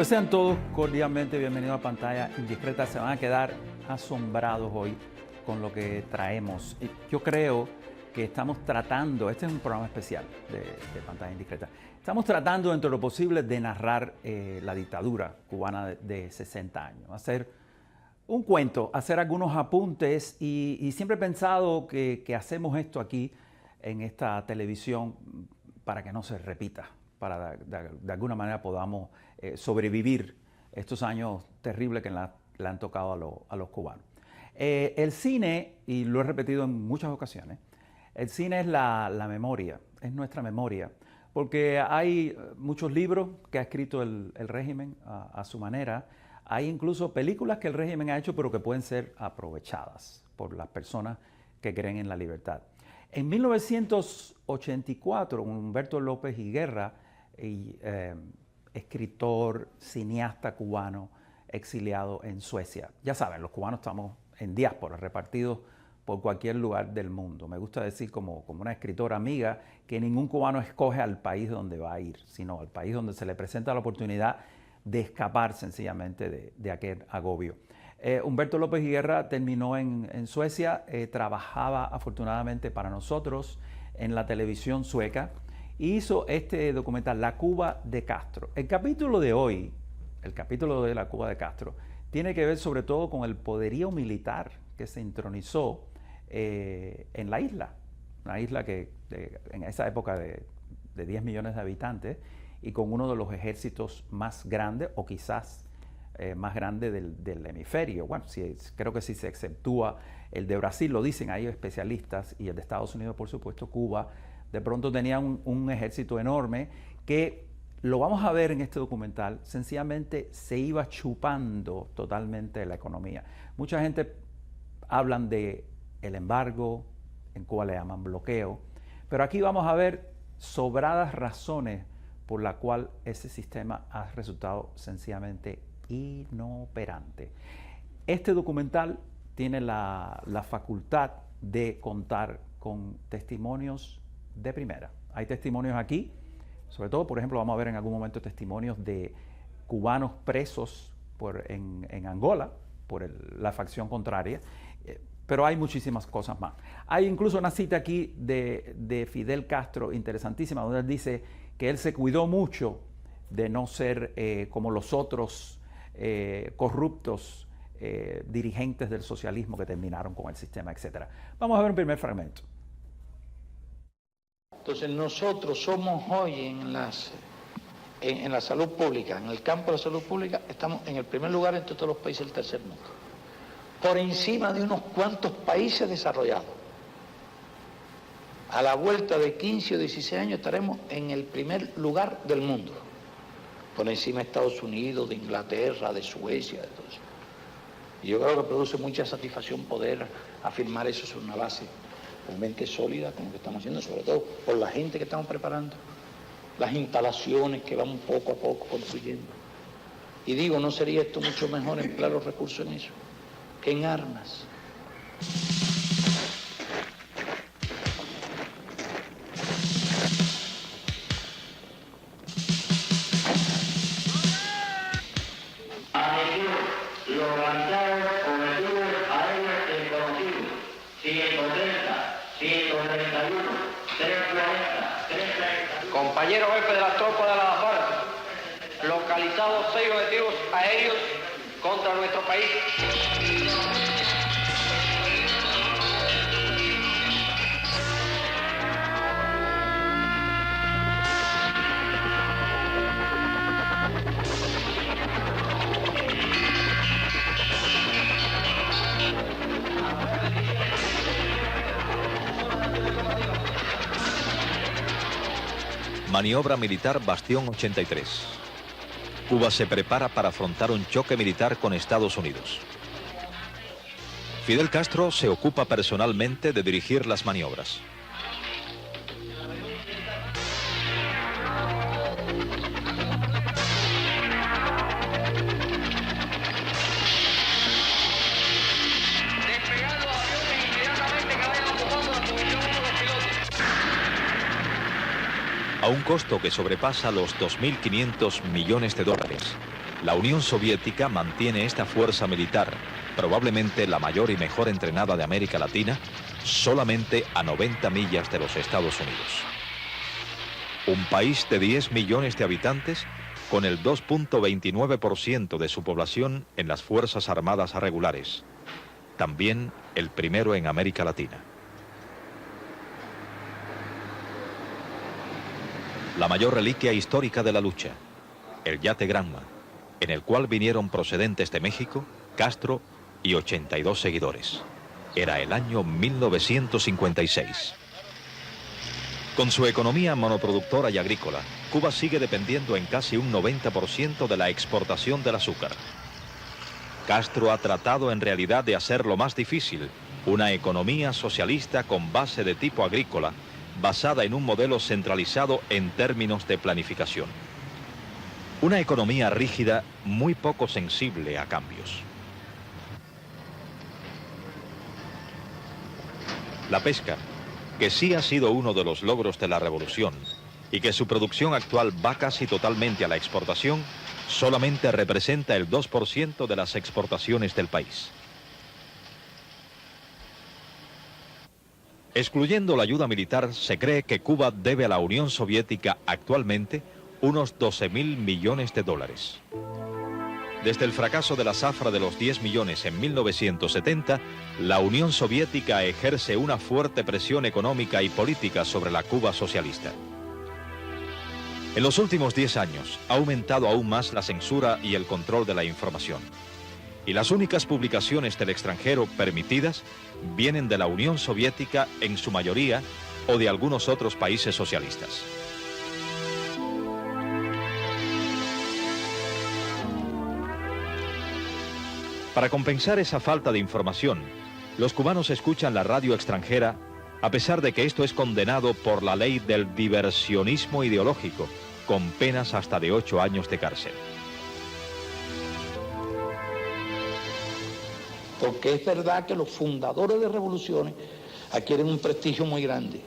Pues sean todos cordialmente bienvenidos a Pantalla Indiscreta. Se van a quedar asombrados hoy con lo que traemos. Yo creo que estamos tratando, este es un programa especial de Pantalla Indiscreta, estamos tratando dentro de lo posible de narrar la dictadura cubana de 60 años, hacer un cuento, hacer algunos apuntes y siempre he pensado que hacemos esto aquí en esta televisión para que no se repita, para de alguna manera podamos sobrevivir estos años terribles que le han tocado a los cubanos. El cine, y lo he repetido en muchas ocasiones, el cine es la memoria, es nuestra memoria, porque hay muchos libros que ha escrito el régimen a su manera, hay incluso películas que el régimen ha hecho pero que pueden ser aprovechadas por las personas que creen en la libertad. En 1984, Humberto López y Guerra, escritor, cineasta cubano, exiliado en Suecia. Ya saben, los cubanos estamos en diáspora, repartidos por cualquier lugar del mundo. Me gusta decir como una escritora amiga que ningún cubano escoge al país donde va a ir, sino al país donde se le presenta la oportunidad de escapar sencillamente de aquel agobio. Humberto López y Guerra terminó en Suecia, trabajaba afortunadamente para nosotros en la televisión sueca, hizo este documental, La Cuba de Castro. El capítulo de hoy, el capítulo de La Cuba de Castro, tiene que ver sobre todo con el poderío militar que se intronizó en la isla. Una isla que en esa época de 10 millones de habitantes y con uno de los ejércitos más grandes o quizás más grande del hemisferio. Bueno, creo que si se exceptúa el de Brasil, lo dicen ahí especialistas, y el de Estados Unidos, por supuesto, Cuba, de pronto tenía un ejército enorme que, lo vamos a ver en este documental, sencillamente se iba chupando totalmente la economía. Mucha gente hablan de el embargo, en Cuba le llaman bloqueo, pero aquí vamos a ver sobradas razones por la cual ese sistema ha resultado sencillamente inoperante. Este documental tiene la facultad de contar con testimonios de primera. Hay testimonios aquí, sobre todo, por ejemplo, vamos a ver en algún momento testimonios de cubanos presos en Angola por la facción contraria, pero hay muchísimas cosas más. Hay incluso una cita aquí de Fidel Castro interesantísima, donde él dice que él se cuidó mucho de no ser como los otros corruptos dirigentes del socialismo que terminaron con el sistema, etc. Vamos a ver un primer fragmento. Entonces nosotros somos hoy en la salud pública, en el campo de la salud pública, estamos en el primer lugar entre todos los países del tercer mundo, por encima de unos cuantos países desarrollados. A la vuelta de 15 o 16 años estaremos en el primer lugar del mundo, por encima de Estados Unidos, de Inglaterra, de Suecia, de todo eso. Y yo creo que produce mucha satisfacción poder afirmar eso sobre una base realmente sólida, como que estamos haciendo, sobre todo por la gente que estamos preparando, las instalaciones que vamos poco a poco construyendo. Y digo, ¿no sería esto mucho mejor emplear los recursos en eso que en armas? Compañero jefe de las tropas de la FARC, localizados 6 objetivos aéreos contra nuestro país. Maniobra militar Bastión 83. Cuba se prepara para afrontar un choque militar con Estados Unidos. Fidel Castro se ocupa personalmente de dirigir las maniobras. a un costo que sobrepasa los 2.500 millones de dólares. La Unión Soviética mantiene esta fuerza militar, probablemente la mayor y mejor entrenada de América Latina, solamente a 90 millas de los Estados Unidos. Un país de 10 millones de habitantes con el 2.29% de su población en las Fuerzas Armadas regulares. También el primero en América Latina. La mayor reliquia histórica de la lucha, el yate Granma, en el cual vinieron procedentes de México, Castro y 82 seguidores. Era el año 1956. Con su economía monoproductora y agrícola, Cuba sigue dependiendo en casi un 90% de la exportación del azúcar. Castro ha tratado en realidad de hacer lo más difícil, una economía socialista con base de tipo agrícola, basada en un modelo centralizado en términos de planificación. Una economía rígida, muy poco sensible a cambios. La pesca, que sí ha sido uno de los logros de la revolución y que su producción actual va casi totalmente a la exportación, solamente representa el 2% de las exportaciones del país. Excluyendo la ayuda militar, se cree que Cuba debe a la Unión Soviética actualmente unos 12.000 millones de dólares. Desde el fracaso de la zafra de los 10 millones en 1970, la Unión Soviética ejerce una fuerte presión económica y política sobre la Cuba socialista. En los últimos 10 años ha aumentado aún más la censura y el control de la información. Y las únicas publicaciones del extranjero permitidas vienen de la Unión Soviética en su mayoría o de algunos otros países socialistas. Para compensar esa falta de información, los cubanos escuchan la radio extranjera, a pesar de que esto es condenado por la ley del diversionismo ideológico, con penas hasta de 8 años de cárcel. Porque es verdad que los fundadores de revoluciones adquieren un prestigio muy grande.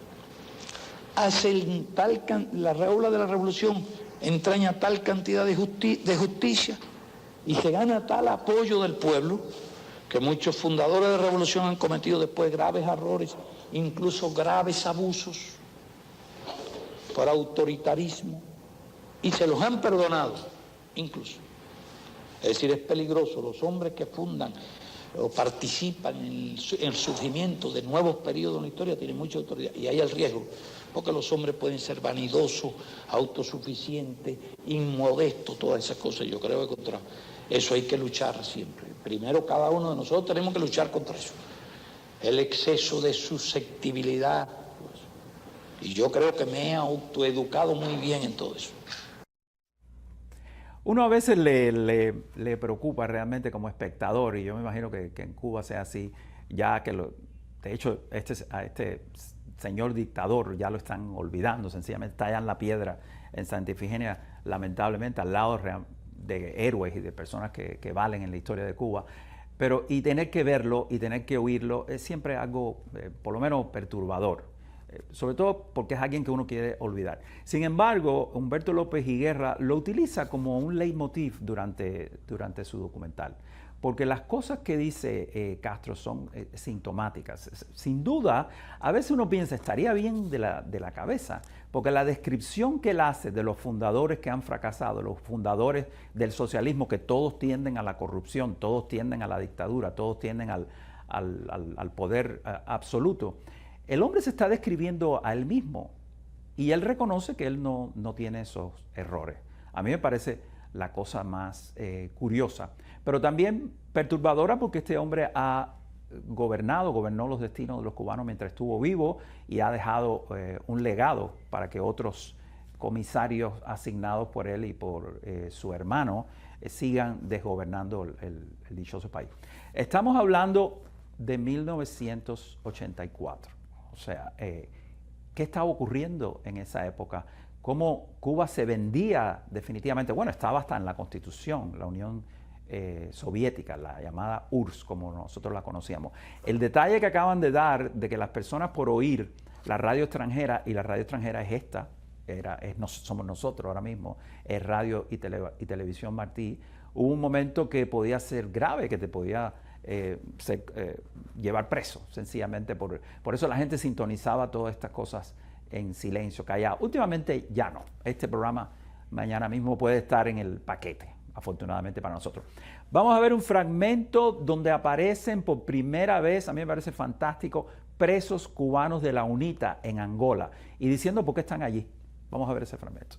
La ola de la revolución entraña tal cantidad de justicia y se gana tal apoyo del pueblo que muchos fundadores de revolución han cometido después graves errores, incluso graves abusos por autoritarismo, y se los han perdonado, incluso. Es decir, es peligroso. Los hombres que fundan o participan en el surgimiento de nuevos periodos en la historia tienen mucha autoridad, y hay el riesgo, porque los hombres pueden ser vanidosos, autosuficientes, inmodestos, todas esas cosas. Yo creo que contra eso hay que luchar siempre. Primero, cada uno de nosotros tenemos que luchar contra eso, el exceso de susceptibilidad. Y yo creo que me he autoeducado muy bien en todo eso. Uno a veces le preocupa realmente como espectador, y yo me imagino que en Cuba sea así, ya que de hecho a este señor dictador ya lo están olvidando, sencillamente está allá en La Piedra, en Santa Ifigenia, lamentablemente al lado de héroes y de personas que valen en la historia de Cuba. Pero y tener que verlo y tener que oírlo es siempre algo por lo menos perturbador. Sobre todo porque es alguien que uno quiere olvidar. Sin embargo, Humberto López Higuera lo utiliza como un leitmotiv durante su documental, porque las cosas que dice Castro son sintomáticas. Sin duda, a veces uno piensa, estaría bien de la cabeza, porque la descripción que él hace de los fundadores que han fracasado, los fundadores del socialismo, que todos tienden a la corrupción, todos tienden a la dictadura, todos tienden al poder absoluto, el hombre se está describiendo a él mismo y él reconoce que él no tiene esos errores. A mí me parece la cosa más curiosa, pero también perturbadora, porque este hombre gobernó los destinos de los cubanos mientras estuvo vivo y ha dejado un legado para que otros comisarios asignados por él y por su hermano sigan desgobernando el dichoso país. Estamos hablando de 1984. O sea, ¿qué estaba ocurriendo en esa época? ¿Cómo Cuba se vendía definitivamente? Bueno, estaba hasta en la Constitución, la Unión Soviética, la llamada URSS, como nosotros la conocíamos. El detalle que acaban de dar de que las personas por oír la radio extranjera, y la radio extranjera es esta, somos nosotros ahora mismo, es Radio y Televisión Martí, hubo un momento que podía ser grave, que te podía llevar preso, sencillamente. Por eso la gente sintonizaba todas estas cosas en silencio, callado. Últimamente ya no. Este programa mañana mismo puede estar en el paquete, afortunadamente para nosotros. Vamos a ver un fragmento donde aparecen por primera vez, a mí me parece fantástico, presos cubanos de la UNITA en Angola y diciendo por qué están allí. Vamos a ver ese fragmento.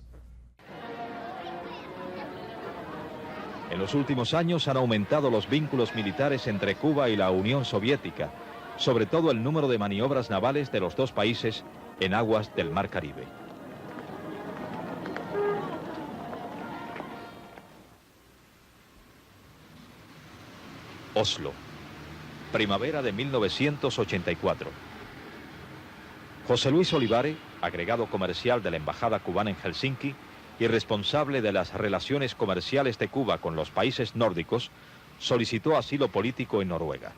En los últimos años han aumentado los vínculos militares entre Cuba y la Unión Soviética, sobre todo el número de maniobras navales de los dos países en aguas del Mar Caribe. Oslo, primavera de 1984. José Luis Olivares, agregado comercial de la Embajada cubana en Helsinki y responsable de las relaciones comerciales de Cuba con los países nórdicos, solicitó asilo político en Noruega.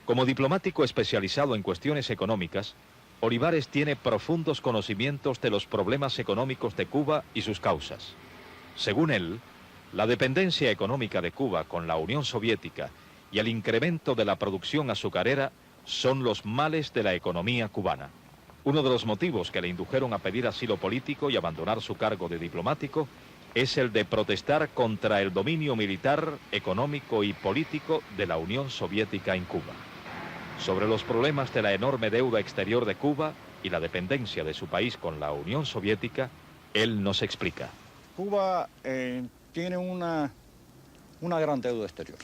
Como diplomático especializado en cuestiones económicas, Olivares tiene profundos conocimientos de los problemas económicos de Cuba y sus causas. Según él, la dependencia económica de Cuba con la Unión Soviética y el incremento de la producción azucarera son los males de la economía cubana. Uno de los motivos que le indujeron a pedir asilo político y abandonar su cargo de diplomático es el de protestar contra el dominio militar, económico y político de la Unión Soviética en Cuba. Sobre los problemas de la enorme deuda exterior de Cuba y la dependencia de su país con la Unión Soviética, él nos explica. Cuba tiene una gran deuda exterior.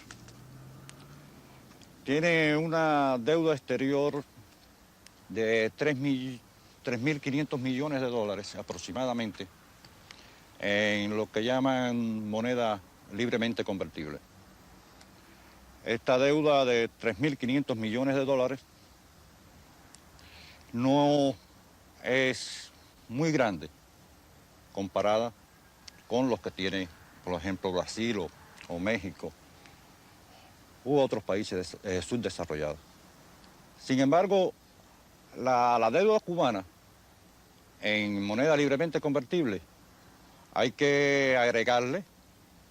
Tiene una deuda exterior de 3.500 millones de dólares aproximadamente en lo que llaman moneda libremente convertible. Esta deuda de 3.500 millones de dólares no es muy grande comparada con los que tiene, por ejemplo, Brasil o México u otros países subdesarrollados. Sin embargo, la deuda cubana en moneda libremente convertible hay que agregarle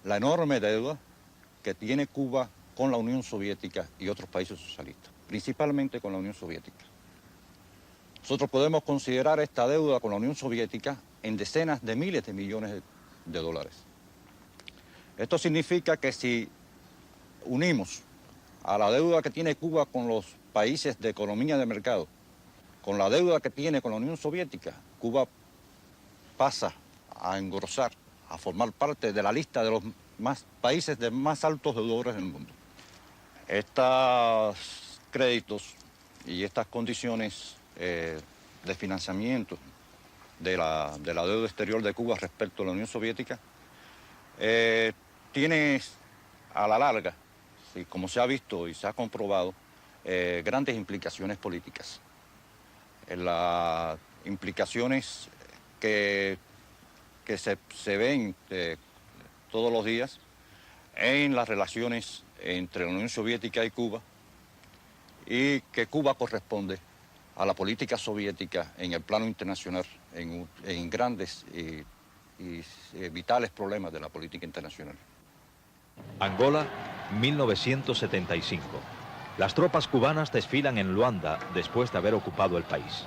la enorme deuda que tiene Cuba con la Unión Soviética y otros países socialistas, principalmente con la Unión Soviética. Nosotros podemos considerar esta deuda con la Unión Soviética en decenas de miles de millones de dólares. Esto significa que si unimos a la deuda que tiene Cuba con los países de economía de mercado, con la deuda que tiene con la Unión Soviética, Cuba pasa a engrosar, a formar parte de la lista de los países de más altos deudores del mundo. Estos créditos y estas condiciones de financiamiento de la deuda exterior de Cuba respecto a la Unión Soviética tiene a la larga, sí, como se ha visto y se ha comprobado, grandes implicaciones políticas. Las implicaciones que se ven todos los días en las relaciones entre la Unión Soviética y Cuba, y que Cuba corresponde a la política soviética en el plano internacional, en grandes y vitales problemas de la política internacional. Angola, 1975. Las tropas cubanas desfilan en Luanda después de haber ocupado el país.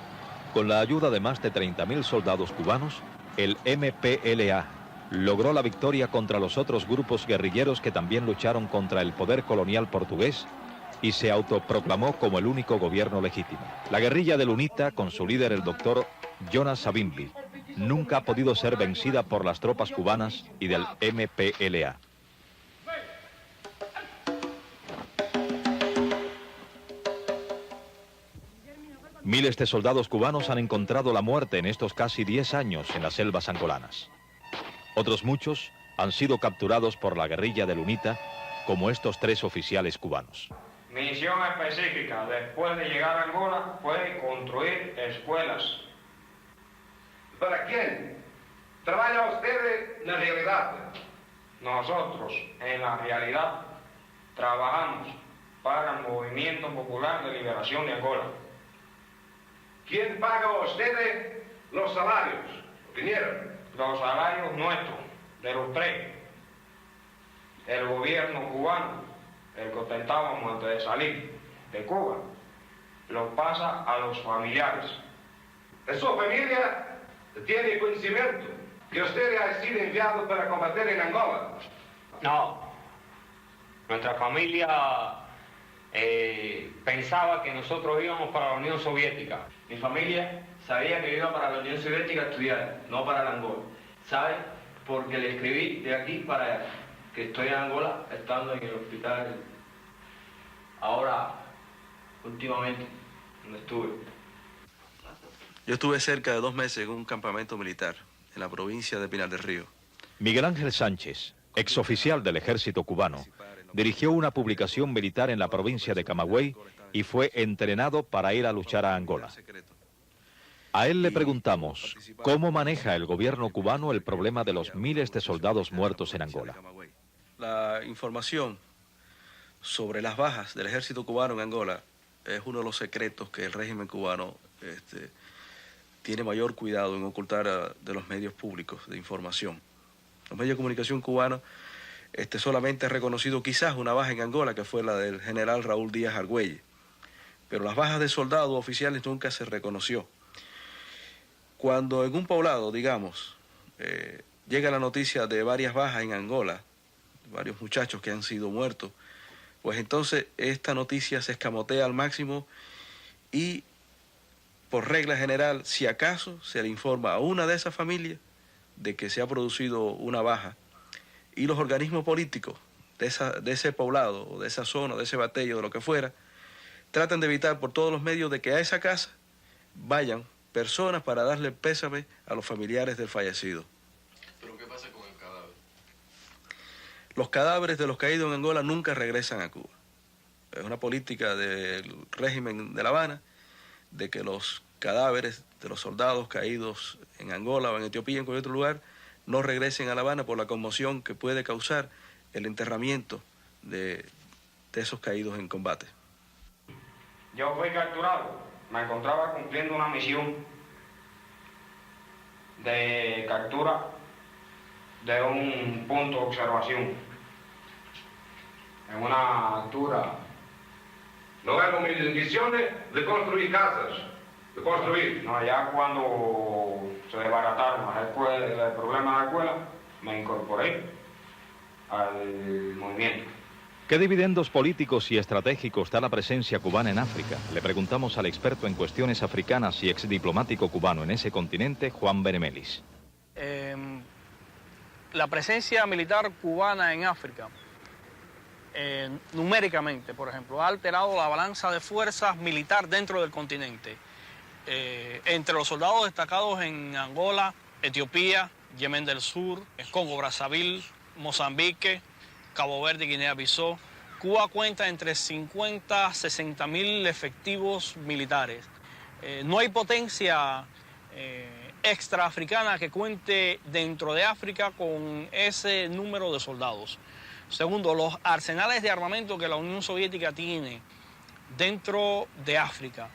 Con la ayuda de más de 30.000 soldados cubanos, el MPLA logró la victoria contra los otros grupos guerrilleros que también lucharon contra el poder colonial portugués y se autoproclamó como el único gobierno legítimo. La guerrilla del UNITA, con su líder el doctor Jonas Savimbi, nunca ha podido ser vencida por las tropas cubanas y del MPLA. Miles de soldados cubanos han encontrado la muerte en estos casi 10 años en las selvas angolanas. Otros muchos han sido capturados por la guerrilla del UNITA, como estos 3 oficiales cubanos. Misión específica después de llegar a Angola fue construir escuelas. ¿Para quién? ¿Trabaja usted en la realidad? Nosotros, en la realidad, trabajamos para el Movimiento Popular de Liberación de Angola. ¿Quién paga a ustedes los salarios? ¿Vinieron? Los salarios nuestros, de los 3. el gobierno cubano, el que ostentábamos antes de salir de Cuba, lo pasa a los familiares. Su familia tiene conocimiento que usted ha sido enviado para combatir en Angola. No, nuestra familia pensaba que nosotros íbamos para la Unión Soviética. Mi familia sabía que iba para la Unión Soviética a estudiar, no para la Angola. ¿Sabe? Porque le escribí de aquí para allá, que estoy en Angola, estando en el hospital. Ahora, últimamente, donde estuve. Yo estuve cerca de 2 meses en un campamento militar en la provincia de Pinar del Río. Miguel Ángel Sánchez, exoficial del ejército cubano, dirigió una publicación militar en la provincia de Camagüey y fue entrenado para ir a luchar a Angola. A él le preguntamos cómo maneja el gobierno cubano el problema de los miles de soldados muertos en Angola. La información sobre las bajas del ejército cubano en Angola es uno de los secretos que el régimen cubano tiene mayor cuidado en ocultar de los medios públicos de información. Los medios de comunicación cubanos solamente han reconocido quizás una baja en Angola, que fue la del general Raúl Díaz Argüelles, pero las bajas de soldados oficiales nunca se reconoció. Cuando en un poblado, digamos, llega la noticia de varias bajas en Angola, varios muchachos que han sido muertos, pues entonces esta noticia se escamotea al máximo y, por regla general, si acaso se le informa a una de esas familias de que se ha producido una baja, y los organismos políticos de ese poblado, o de esa zona, de ese batallo, de lo que fuera, tratan de evitar por todos los medios de que a esa casa vayan personas para darle pésame a los familiares del fallecido. ¿Pero qué pasa con el cadáver? Los cadáveres de los caídos en Angola nunca regresan a Cuba. Es una política del régimen de La Habana de que los cadáveres de los soldados caídos en Angola o en Etiopía, en cualquier otro lugar, no regresen a La Habana por la conmoción que puede causar el enterramiento de esos caídos en combate. Yo fui capturado, me encontraba cumpliendo una misión de captura de un punto de observación en una altura. No era mi misión de construir casas, de construir. No, ya cuando se desbarataron el problema de la escuela, me incorporé al movimiento. ¿Qué dividendos políticos y estratégicos da la presencia cubana en África? Le preguntamos al experto en cuestiones africanas y exdiplomático cubano en ese continente, Juan Benemelis. La presencia militar cubana en África, numéricamente, por ejemplo, ha alterado la balanza de fuerzas militar dentro del continente. Entre los soldados destacados en Angola, Etiopía, Yemen del Sur, Congo, Brazzaville, Mozambique, Cabo Verde y Guinea-Bissau, Cuba cuenta entre 50 a 60 mil efectivos militares. No hay potencia extraafricana que cuente dentro de África con ese número de soldados. Segundo, los arsenales de armamento que la Unión Soviética tiene dentro de África,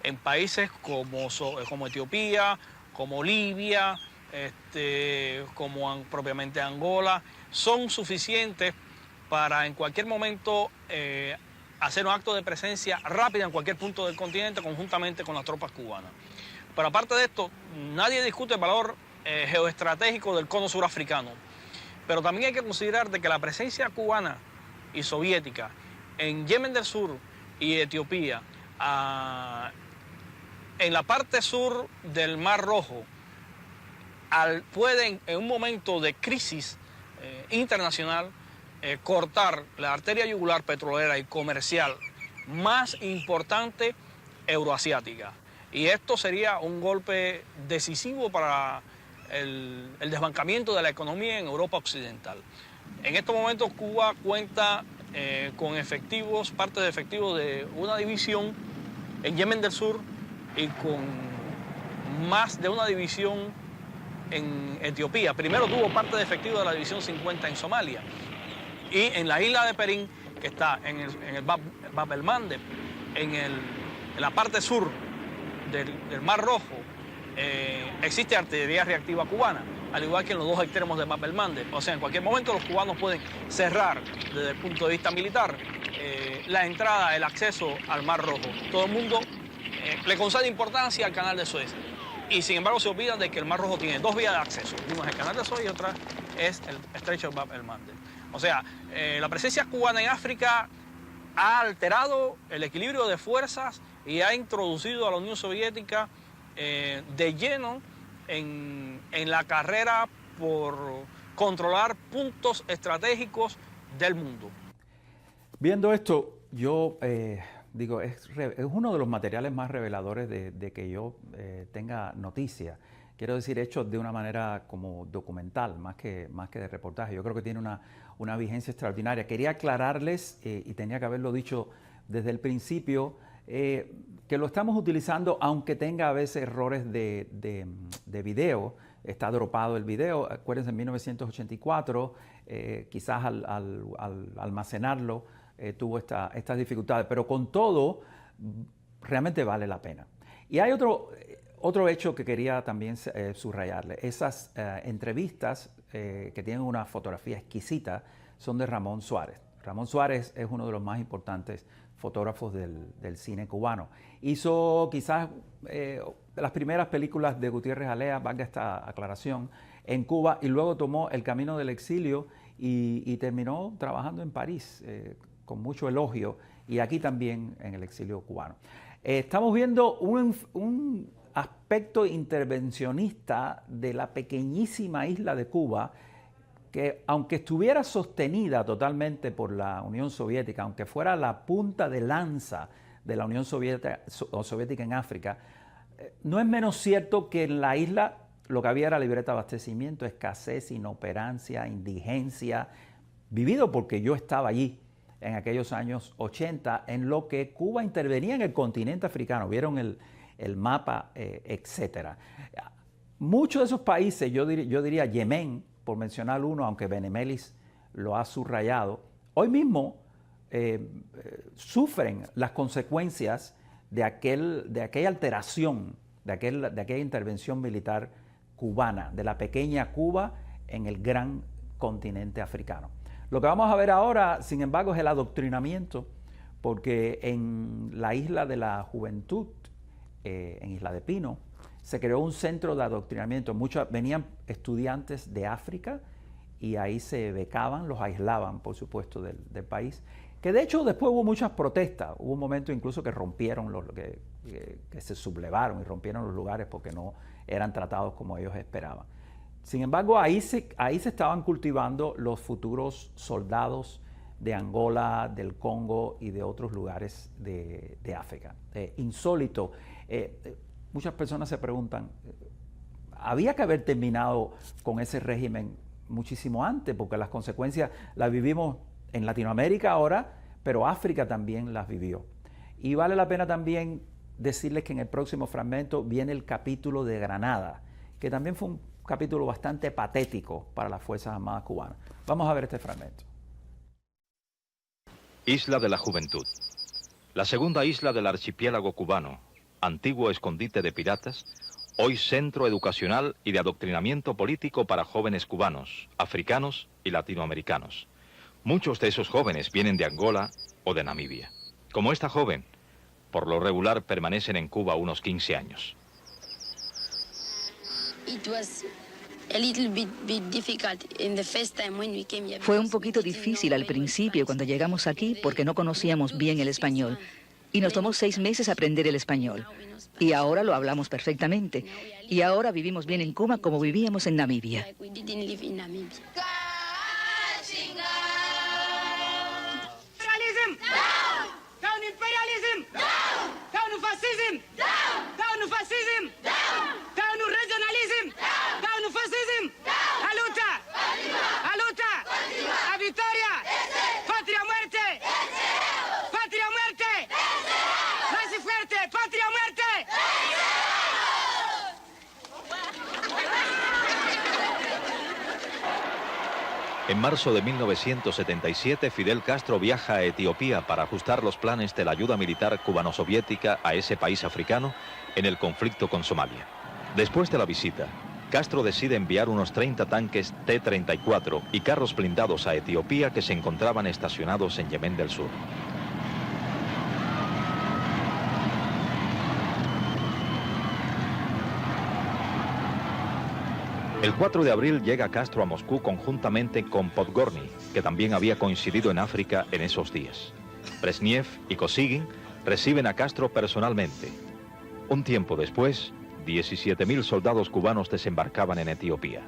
en países como Etiopía, como Libia, como propiamente Angola, son suficientes para en cualquier momento hacer un acto de presencia rápida en cualquier punto del continente conjuntamente con las tropas cubanas. Pero aparte de esto, nadie discute el valor geoestratégico del cono surafricano. Pero también hay que considerar de que la presencia cubana y soviética en Yemen del Sur y Etiopía, en la parte sur del Mar Rojo, pueden en un momento de crisis internacional cortar la arteria yugular petrolera y comercial más importante euroasiática. Y esto sería un golpe decisivo para el desbancamiento de la economía en Europa Occidental. En estos momentos Cuba cuenta con efectivos, parte de efectivos de una división en Yemen del Sur y con más de una división en Etiopía. Primero tuvo parte de efectivos de la división 50 en Somalia. Y en la isla de Perín, que está en el Bab el-Mandeb, en la parte sur del Mar Rojo, existe artillería reactiva cubana. al igual que en los dos extremos de Bab el-Mandeb. O sea, en cualquier momento los cubanos pueden cerrar desde el punto de vista militar la entrada, el acceso al Mar Rojo. Todo el mundo le concede importancia al canal de Suez. Y sin embargo se olvidan de que el Mar Rojo tiene dos vías de acceso. Una es el canal de Suez y otra es el estrecho de Bab el-Mandeb. O sea, la presencia cubana en África ha alterado el equilibrio de fuerzas y ha introducido a la Unión Soviética de lleno en la carrera por controlar puntos estratégicos del mundo. Viendo esto, yo digo, es uno de los materiales más reveladores de que yo tenga noticia. Quiero decir, hechos de una manera como documental, más que de reportaje. Yo creo que tiene una vigencia extraordinaria. Quería aclararles, y tenía que haberlo dicho desde el principio, que lo estamos utilizando, aunque tenga a veces errores de video. Está dropado el video. Acuérdense, en 1984, quizás al almacenarlo, tuvo estas dificultades. Pero con todo, realmente vale la pena. Y hay otro hecho que quería también subrayarle. Esas entrevistas que tienen una fotografía exquisita son de Ramón Suárez. Ramón Suárez es uno de los más importantes fotógrafos del cine cubano. Hizo quizás las primeras películas de Gutiérrez Alea, valga esta aclaración, en Cuba, y luego tomó el camino del exilio y terminó trabajando en París con mucho elogio, y aquí también en el exilio cubano. Estamos viendo un aspecto intervencionista de la pequeñísima isla de Cuba, que aunque estuviera sostenida totalmente por la Unión Soviética, aunque fuera la punta de lanza de la Unión Soviética en África, no es menos cierto que en la isla lo que había era libreta de abastecimiento, escasez, inoperancia, indigencia, vivido porque yo estaba allí en aquellos años 80, en lo que Cuba intervenía en el continente africano. Vieron el mapa, etcétera. Muchos de esos países, yo diría Yemen, por mencionar uno, aunque Benemelis lo ha subrayado, hoy mismo sufren las consecuencias de aquella alteración, de aquella intervención militar cubana, de la pequeña Cuba en el gran continente africano. Lo que vamos a ver ahora, sin embargo, es el adoctrinamiento, porque en la Isla de la Juventud, en Isla de Pino, se creó un centro de adoctrinamiento. Venían estudiantes de África y ahí se becaban, los aislaban, por supuesto, del país. Que de hecho después hubo muchas protestas. Hubo un momento incluso que rompieron, que se sublevaron y rompieron los lugares porque no eran tratados como ellos esperaban. Sin embargo, ahí se estaban cultivando los futuros soldados de Angola, del Congo y de otros lugares de África. Insólito. Muchas personas se preguntan, había que haber terminado con ese régimen muchísimo antes, porque las consecuencias las vivimos en Latinoamérica ahora, pero África también las vivió. Y vale la pena también decirles que en el próximo fragmento viene el capítulo de Granada, que también fue un capítulo bastante patético para las Fuerzas Armadas cubanas. Vamos a ver este fragmento. Isla de la Juventud. La segunda isla del archipiélago cubano, antiguo escondite de piratas, hoy centro educacional y de adoctrinamiento político para jóvenes cubanos, africanos y latinoamericanos. Muchos de esos jóvenes vienen de Angola o de Namibia. Como esta joven, por lo regular permanecen en Cuba unos 15 años. Fue un poquito difícil al principio cuando llegamos aquí porque no conocíamos bien el español. Y nos tomó 6 meses aprender el español. Y ahora lo hablamos perfectamente. Y ahora vivimos bien en Cuba como vivíamos en Namibia. En marzo de 1977, Fidel Castro viaja a Etiopía para ajustar los planes de la ayuda militar cubano-soviética a ese país africano en el conflicto con Somalia. Después de la visita, Castro decide enviar unos 30 tanques T-34 y carros blindados a Etiopía que se encontraban estacionados en Yemen del Sur. El 4 de abril llega Castro a Moscú conjuntamente con Podgorny, que también había coincidido en África en esos días. Brezhnev y Kosygin reciben a Castro personalmente. Un tiempo después, 17.000 soldados cubanos desembarcaban en Etiopía.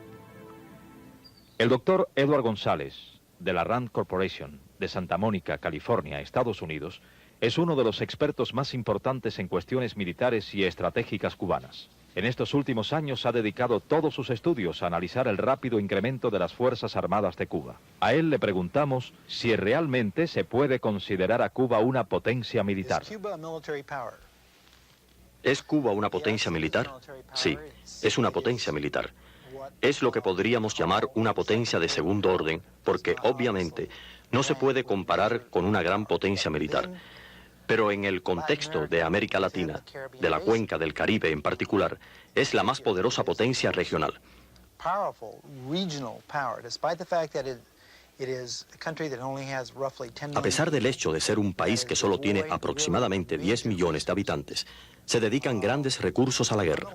El doctor Edward González, de la Rand Corporation, de Santa Mónica, California, Estados Unidos, es uno de los expertos más importantes en cuestiones militares y estratégicas cubanas. En estos últimos años ha dedicado todos sus estudios a analizar el rápido incremento de las Fuerzas Armadas de Cuba. A él le preguntamos si realmente se puede considerar a Cuba una potencia militar. ¿Es Cuba una potencia militar? Sí, es una potencia militar. Es lo que podríamos llamar una potencia de segundo orden, porque obviamente no se puede comparar con una gran potencia militar. Pero en el contexto de América Latina, de la cuenca del Caribe en particular, es la más poderosa potencia regional. A pesar del hecho de ser un país que solo tiene aproximadamente 10 millones de habitantes, se dedican grandes recursos a la guerra.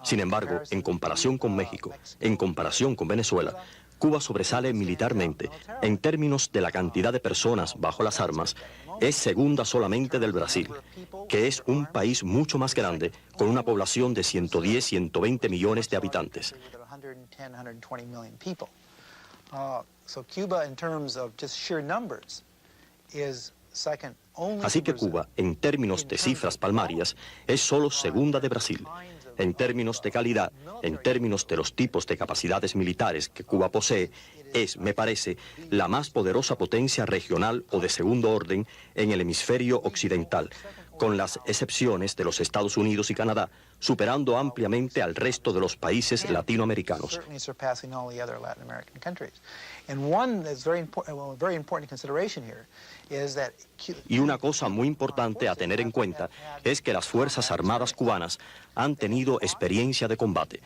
Sin embargo, en comparación con México, en comparación con Venezuela, Cuba sobresale militarmente. En términos de la cantidad de personas bajo las armas, es segunda solamente del Brasil, que es un país mucho más grande, con una población de 110-120 millones de habitantes. Así que Cuba, en términos de cifras palmarias, es solo segunda de Brasil. En términos de calidad, en términos de los tipos de capacidades militares que Cuba posee, es, me parece, la más poderosa potencia regional o de segundo orden en el hemisferio occidental, con las excepciones de los Estados Unidos y Canadá, superando ampliamente al resto de los países latinoamericanos. Y una cosa muy importante a tener en cuenta es que las Fuerzas Armadas cubanas han tenido experiencia de combate.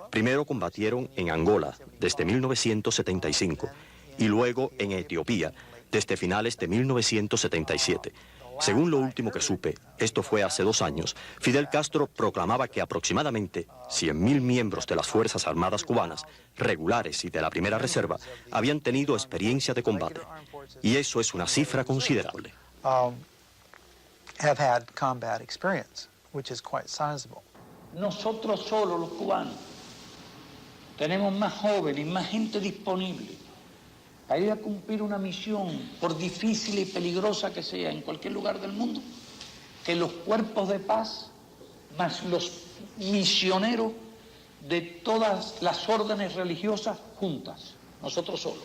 Primero combatieron en Angola desde 1975 y luego en Etiopía desde finales de 1977. Según lo último que supe, esto fue hace 2 años, Fidel Castro proclamaba que aproximadamente 100.000 miembros de las Fuerzas Armadas cubanas, regulares y de la primera reserva, habían tenido experiencia de combate. Y eso es una cifra considerable. Nosotros solos, los cubanos, tenemos más jóvenes, más gente disponible a ir a cumplir una misión, por difícil y peligrosa que sea, en cualquier lugar del mundo, que los cuerpos de paz, más los misioneros de todas las órdenes religiosas juntas, nosotros solos.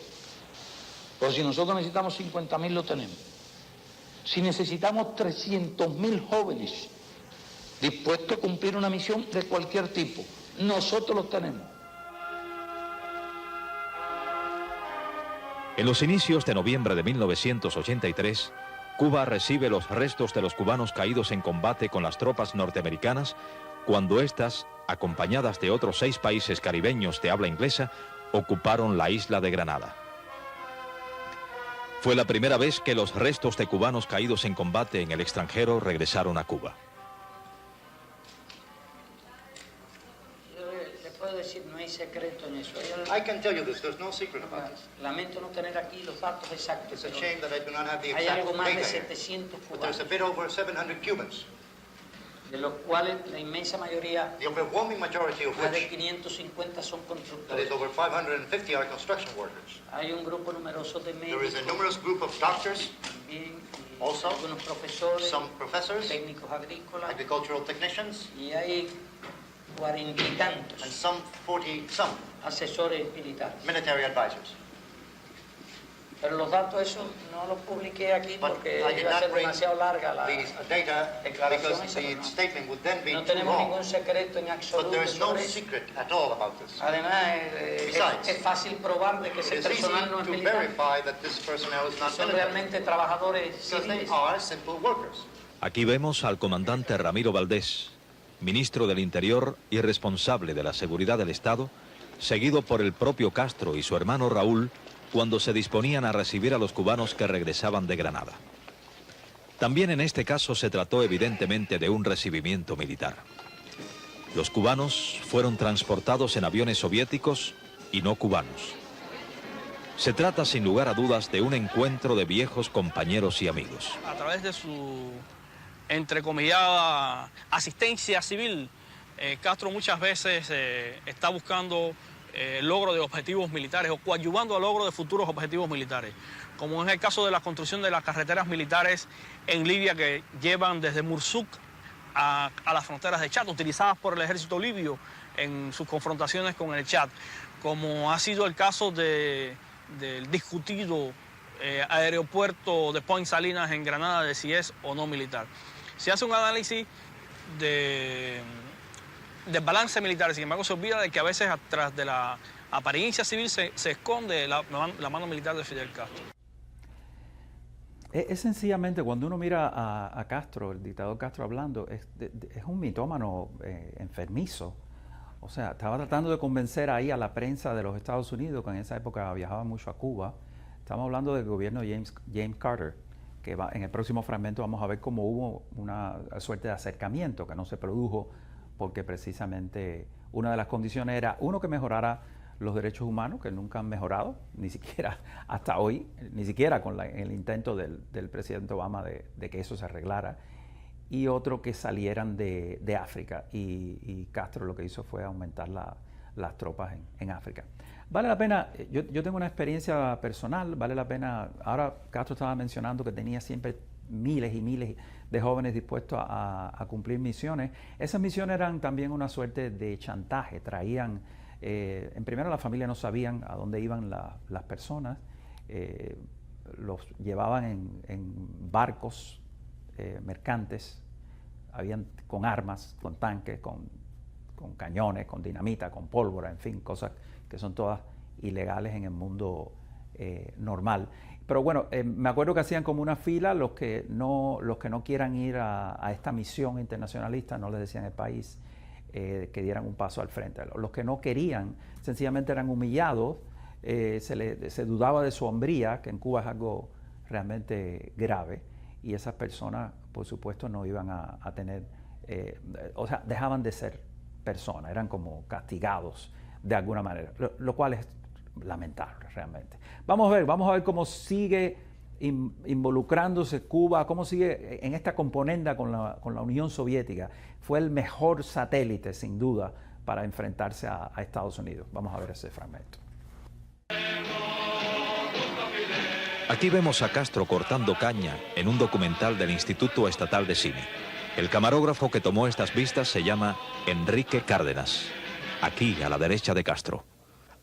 Pero si nosotros necesitamos 50.000, lo tenemos. Si necesitamos 300.000 jóvenes dispuestos a cumplir una misión de cualquier tipo, nosotros los tenemos. En los inicios de noviembre de 1983, Cuba recibe los restos de los cubanos caídos en combate con las tropas norteamericanas cuando éstas, acompañadas de otros 6 países caribeños de habla inglesa, ocuparon la isla de Granada. Fue la primera vez que los restos de cubanos caídos en combate en el extranjero regresaron a Cuba. No hay secreto en eso. I can tell you this, there's no secret about this. Lamento no tener aquí los datos exactos. It's a shame that I do not have the Hay exact algo más de data here. 700 But there's cubanos, a bit over 700 Cubans, de los cuales la inmensa mayoría, the overwhelming majority of más de which, 550 son that constructores. is over 550, are construction workers. Hay un grupo numeroso de There is a médicos, numerous group of doctors, también, y also, algunos profesores, some professors, técnicos agrícolas, agricultural technicians, y hay 40 y tantos and some 40-some asesores militares. military advisors. Pero los datos esos no los publiqué aquí But porque I did iba a not ser bring demasiado larga la these data declaración because esa, the no. statement would then be No too tenemos long. ningún secreto en But absoluto there is no sobre eso. secret at all about this. Además, Besides, es fácil probar de que It ese is easy personal no es to militar. verify that this personnel is not Son military, realmente trabajadores because they civiles. are simple workers. Aquí vemos al comandante Ramiro Valdés, ministro del Interior y responsable de la seguridad del Estado, seguido por el propio Castro y su hermano Raúl, cuando se disponían a recibir a los cubanos que regresaban de Granada. También en este caso se trató evidentemente de un recibimiento militar. Los cubanos fueron transportados en aviones soviéticos y no cubanos. Se trata sin lugar a dudas de un encuentro de viejos compañeros y amigos. A través de su entrecomillada asistencia civil, Castro muchas veces está buscando el logro de objetivos militares o coadyuvando al logro de futuros objetivos militares, como es el caso de la construcción de las carreteras militares en Libia que llevan desde Mursuk a las fronteras de Chad, utilizadas por el ejército libio en sus confrontaciones con el Chad, como ha sido el caso del discutido aeropuerto de Point Salinas en Granada, de si es o no militar. Se hace un análisis del balance militar, sin embargo se olvida de que a veces atrás de la apariencia civil se esconde la mano militar de Fidel Castro. Es sencillamente, cuando uno mira a Castro, el dictador Castro hablando, es un mitómano enfermizo. O sea, estaba tratando de convencer ahí a la prensa de los Estados Unidos, que en esa época viajaba mucho a Cuba. Estamos hablando del gobierno de James Carter, que en el próximo fragmento vamos a ver cómo hubo una suerte de acercamiento que no se produjo porque precisamente una de las condiciones era, uno, que mejorara los derechos humanos, que nunca han mejorado, ni siquiera hasta hoy, ni siquiera con el intento del presidente Obama de que eso se arreglara, y otro, que salieran de África, y Castro lo que hizo fue aumentar las tropas en África. Vale la pena, yo tengo una experiencia personal, vale la pena, ahora Castro estaba mencionando que tenía siempre miles y miles de jóvenes dispuestos a cumplir misiones. Esas misiones eran también una suerte de chantaje, traían, en primero la familia no sabían a dónde iban las personas, los llevaban en barcos mercantes, con armas, con tanques, con cañones, con dinamita, con pólvora, en fin, cosas que son todas ilegales en el mundo normal. Pero bueno, me acuerdo que hacían como una fila, los que no quieran ir a esta misión internacionalista, no les decían el país, que dieran un paso al frente. Los que no querían, sencillamente eran humillados, se dudaba de su hombría, que en Cuba es algo realmente grave, y esas personas, por supuesto, no iban a tener, o sea, dejaban de ser personas, eran como castigados de alguna manera, lo cual es lamentable realmente. Vamos a ver cómo sigue involucrándose Cuba, cómo sigue en esta componenda con la Unión Soviética. Fue el mejor satélite, sin duda, para enfrentarse a Estados Unidos. Vamos a ver ese fragmento. Aquí vemos a Castro cortando caña en un documental del Instituto Estatal de Cine. El camarógrafo que tomó estas vistas se llama Enrique Cárdenas. Aquí, a la derecha de Castro.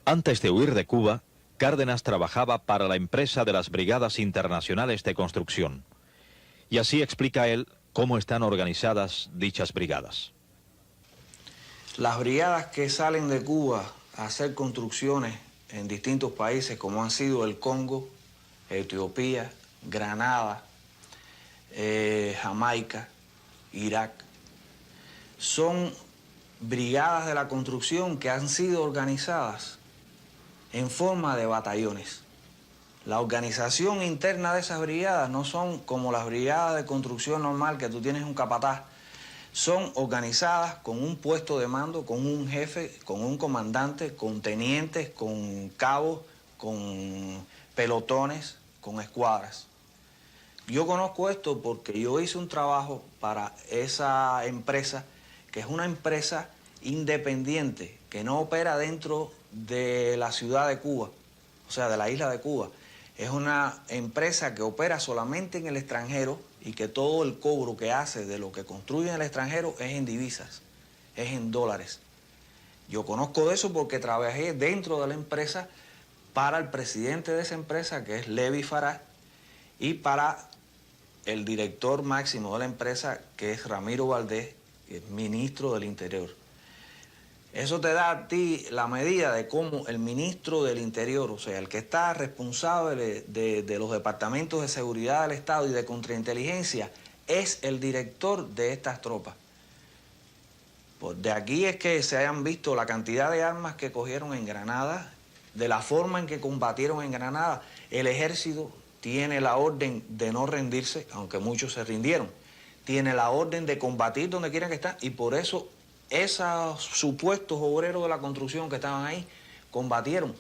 Antes de huir de Cuba, Cárdenas trabajaba para la empresa de las Brigadas Internacionales de Construcción. Y así explica él cómo están organizadas dichas brigadas. Las brigadas que salen de Cuba a hacer construcciones en distintos países, como han sido el Congo, Etiopía, Granada, Jamaica, Irak, son brigadas de la construcción que han sido organizadas en forma de batallones. La organización interna de esas brigadas no son como las brigadas de construcción normal, que tú tienes un capataz. Son organizadas con un puesto de mando, con un jefe, con un comandante, con tenientes, con cabos, con pelotones, con escuadras. Yo conozco esto porque yo hice un trabajo para esa empresa, que es una empresa independiente, que no opera dentro de la ciudad de Cuba, o sea, de la isla de Cuba. Es una empresa que opera solamente en el extranjero y que todo el cobro que hace de lo que construye en el extranjero es en divisas, es en dólares. Yo conozco de eso porque trabajé dentro de la empresa para el presidente de esa empresa, que es Levi Farah, y para el director máximo de la empresa, que es Ramiro Valdés, que es ministro del Interior. Eso te da a ti la medida de cómo el ministro del Interior, o sea, el que está responsable de los departamentos de seguridad del Estado y de contrainteligencia, es el director de estas tropas. Pues de aquí es que se hayan visto la cantidad de armas que cogieron en Granada, de la forma en que combatieron en Granada. El ejército tiene la orden de no rendirse, aunque muchos se rindieron. Tiene la orden de combatir donde quiera que estén, y por eso esos supuestos obreros de la construcción que estaban ahí combatieron.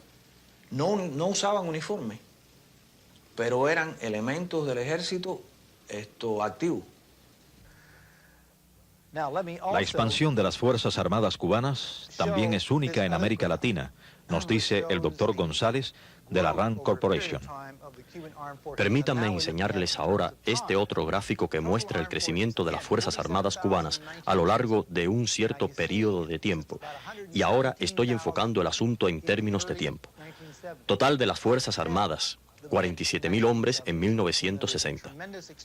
No usaban uniforme, pero eran elementos del ejército activos. La expansión de las Fuerzas Armadas cubanas también es única en América Latina, nos dice el doctor González de la RAND Corporation. Permítanme enseñarles ahora este otro gráfico que muestra el crecimiento de las Fuerzas Armadas cubanas a lo largo de un cierto periodo de tiempo. Y ahora estoy enfocando el asunto en términos de tiempo. Total de las Fuerzas Armadas, 47.000 hombres en 1960.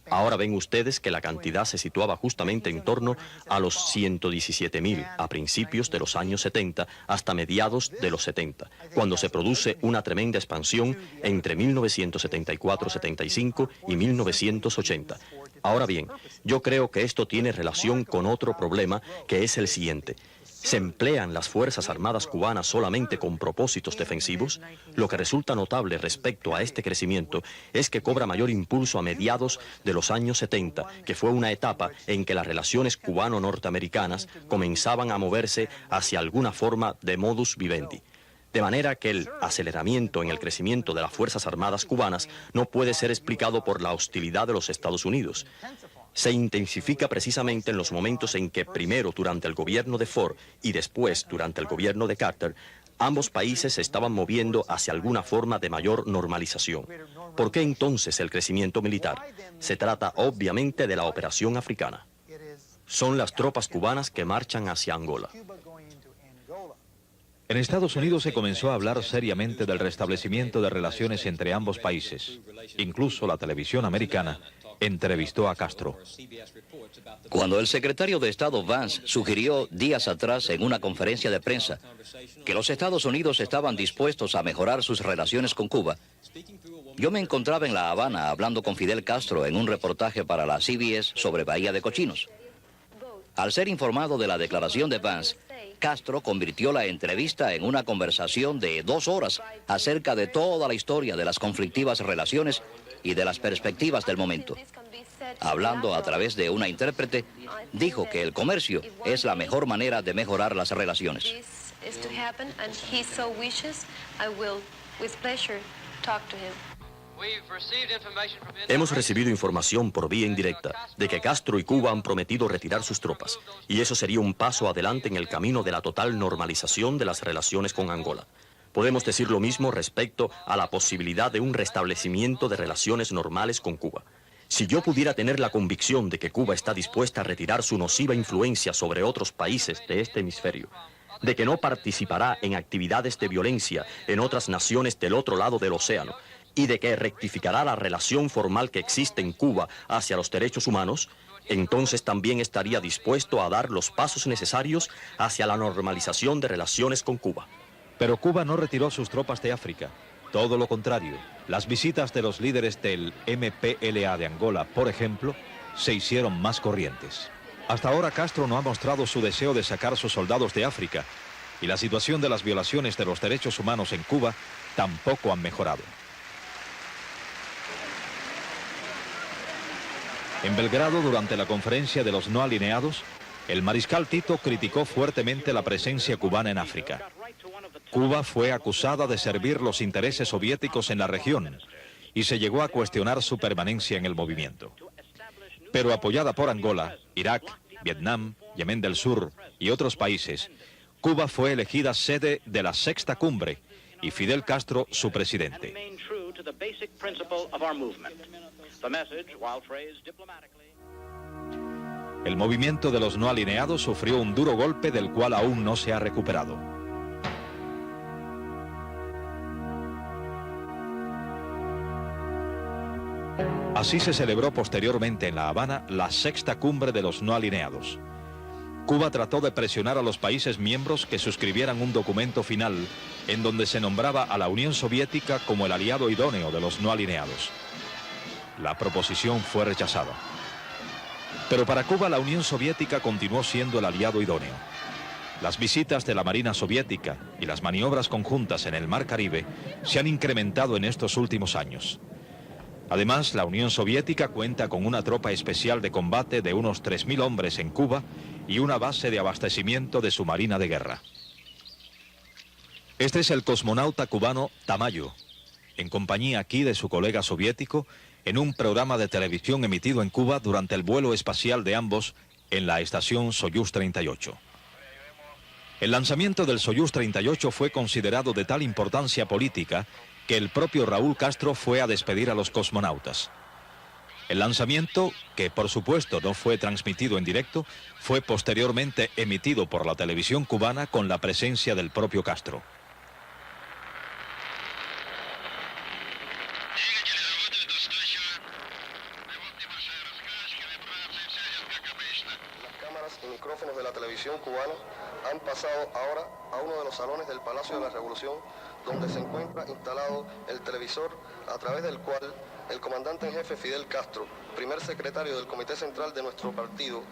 Ahora ven ustedes que la cantidad se situaba justamente en torno a los 117.000 a principios de los años 70 hasta mediados de los 70, cuando se produce una tremenda expansión entre 1974-75 y 1980. Ahora bien, yo creo que esto tiene relación con otro problema, que es el siguiente. ¿Se emplean las Fuerzas Armadas cubanas solamente con propósitos defensivos? Lo que resulta notable respecto a este crecimiento es que cobra mayor impulso a mediados de los años 70, que fue una etapa en que las relaciones cubano-norteamericanas comenzaban a moverse hacia alguna forma de modus vivendi. De manera que el aceleramiento en el crecimiento de las Fuerzas Armadas cubanas no puede ser explicado por la hostilidad de los Estados Unidos. Se intensifica precisamente en los momentos en que primero durante el gobierno de Ford y después durante el gobierno de Carter, ambos países se estaban moviendo hacia alguna forma de mayor normalización. ¿Por qué entonces el crecimiento militar? Se trata obviamente de la operación africana. Son las tropas cubanas que marchan hacia Angola. En Estados Unidos se comenzó a hablar seriamente del restablecimiento de relaciones entre ambos países. Incluso la televisión americana entrevistó a Castro. Cuando el secretario de Estado Vance sugirió días atrás en una conferencia de prensa que los Estados Unidos estaban dispuestos a mejorar sus relaciones con Cuba, yo me encontraba en La Habana hablando con Fidel Castro en un reportaje para la CBS sobre Bahía de Cochinos. Al ser informado de la declaración de Vance, Castro convirtió la entrevista en una conversación de 2 horas acerca de toda la historia de las conflictivas relaciones y de las perspectivas del momento. Hablando a través de una intérprete, dijo que el comercio es la mejor manera de mejorar las relaciones. Hemos recibido información por vía indirecta de que Castro y Cuba han prometido retirar sus tropas, y eso sería un paso adelante en el camino de la total normalización de las relaciones con Angola. Podemos decir lo mismo respecto a la posibilidad de un restablecimiento de relaciones normales con Cuba. Si yo pudiera tener la convicción de que Cuba está dispuesta a retirar su nociva influencia sobre otros países de este hemisferio, de que no participará en actividades de violencia en otras naciones del otro lado del océano, y de que rectificará la relación formal que existe en Cuba hacia los derechos humanos, entonces también estaría dispuesto a dar los pasos necesarios hacia la normalización de relaciones con Cuba. Pero Cuba no retiró sus tropas de África. Todo lo contrario, las visitas de los líderes del MPLA de Angola, por ejemplo, se hicieron más corrientes. Hasta ahora Castro no ha mostrado su deseo de sacar sus soldados de África, y la situación de las violaciones de los derechos humanos en Cuba tampoco han mejorado. En Belgrado, durante la conferencia de los no alineados, el mariscal Tito criticó fuertemente la presencia cubana en África. Cuba fue acusada de servir los intereses soviéticos en la región y se llegó a cuestionar su permanencia en el movimiento. Pero apoyada por Angola, Irak, Vietnam, Yemen del Sur y otros países, Cuba fue elegida sede de la 6ª cumbre y Fidel Castro su presidente. El movimiento de los no alineados sufrió un duro golpe del cual aún no se ha recuperado. Así se celebró posteriormente en La Habana la 6ª cumbre de los no alineados. Cuba trató de presionar a los países miembros que suscribieran un documento final en donde se nombraba a la Unión Soviética como el aliado idóneo de los no alineados. La proposición fue rechazada. Pero para Cuba la Unión Soviética continuó siendo el aliado idóneo. Las visitas de la Marina soviética y las maniobras conjuntas en el Mar Caribe se han incrementado en estos últimos años. Además, la Unión Soviética cuenta con una tropa especial de combate de unos 3.000 hombres en Cuba y una base de abastecimiento de su marina de guerra. Este es el cosmonauta cubano Tamayo, en compañía aquí de su colega soviético, en un programa de televisión emitido en Cuba durante el vuelo espacial de ambos en la estación Soyuz 38. El lanzamiento del Soyuz 38 fue considerado de tal importancia política que el propio Raúl Castro fue a despedir a los cosmonautas. El lanzamiento, que por supuesto no fue transmitido en directo, fue posteriormente emitido por la televisión cubana con la presencia del propio Castro. Las cámaras y micrófonos de la televisión cubana han pasado ahora a uno de los salones del Palacio de la Revolución, donde se encuentra instalado el televisor a través del cual el comandante en jefe Fidel Castro, primer secretario del Comité Central de nuestro partido,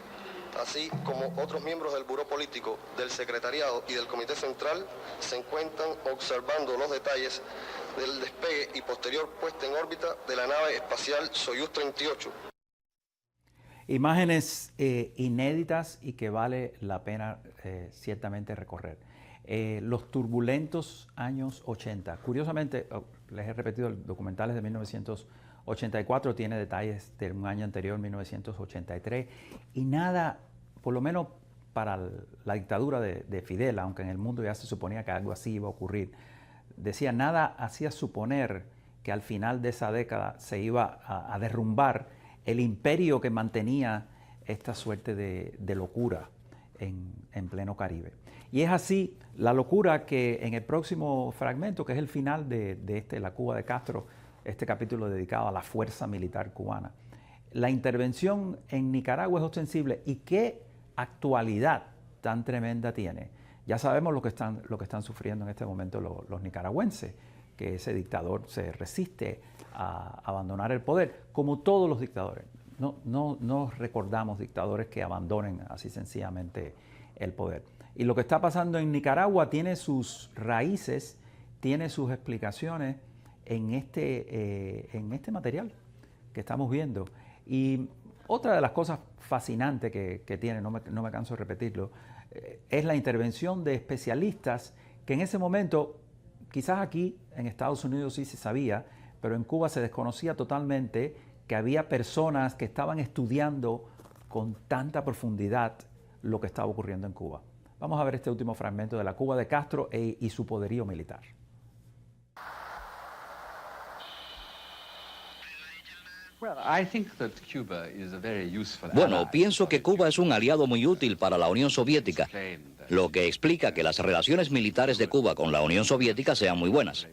así como otros miembros del Buró Político, del Secretariado y del Comité Central, se encuentran observando los detalles del despegue y posterior puesta en órbita de la nave espacial Soyuz 38. Imágenes inéditas y que vale la pena ciertamente recorrer. Los turbulentos años 80. Curiosamente, les he repetido, el documental es de 1984, tiene detalles de un año anterior, 1983, y nada, por lo menos para la dictadura de Fidel, aunque en el mundo ya se suponía que algo así iba a ocurrir, decía, nada hacía suponer que al final de esa década se iba a derrumbar el imperio que mantenía esta suerte de locura en pleno Caribe. Y es así la locura que en el próximo fragmento, que es el final de la Cuba de Castro, este capítulo dedicado a la fuerza militar cubana, la intervención en Nicaragua es ostensible. ¿Y qué actualidad tan tremenda tiene? Ya sabemos lo que están sufriendo en este momento los nicaragüenses, que ese dictador se resiste a abandonar el poder, como todos los dictadores. No recordamos dictadores que abandonen así sencillamente el poder. Y lo que está pasando en Nicaragua tiene sus raíces, tiene sus explicaciones en este material que estamos viendo. Y otra de las cosas fascinantes que tiene, no me canso de repetirlo, es la intervención de especialistas que en ese momento, quizás aquí en Estados Unidos sí se sabía, pero en Cuba se desconocía totalmente que había personas que estaban estudiando con tanta profundidad lo que estaba ocurriendo en Cuba. Vamos a ver este último fragmento de la Cuba de Castro y su poderío militar. Bueno, pienso que Cuba es un aliado muy útil para la Unión Soviética, lo que explica que las relaciones militares de Cuba con la Unión Soviética sean muy buenas.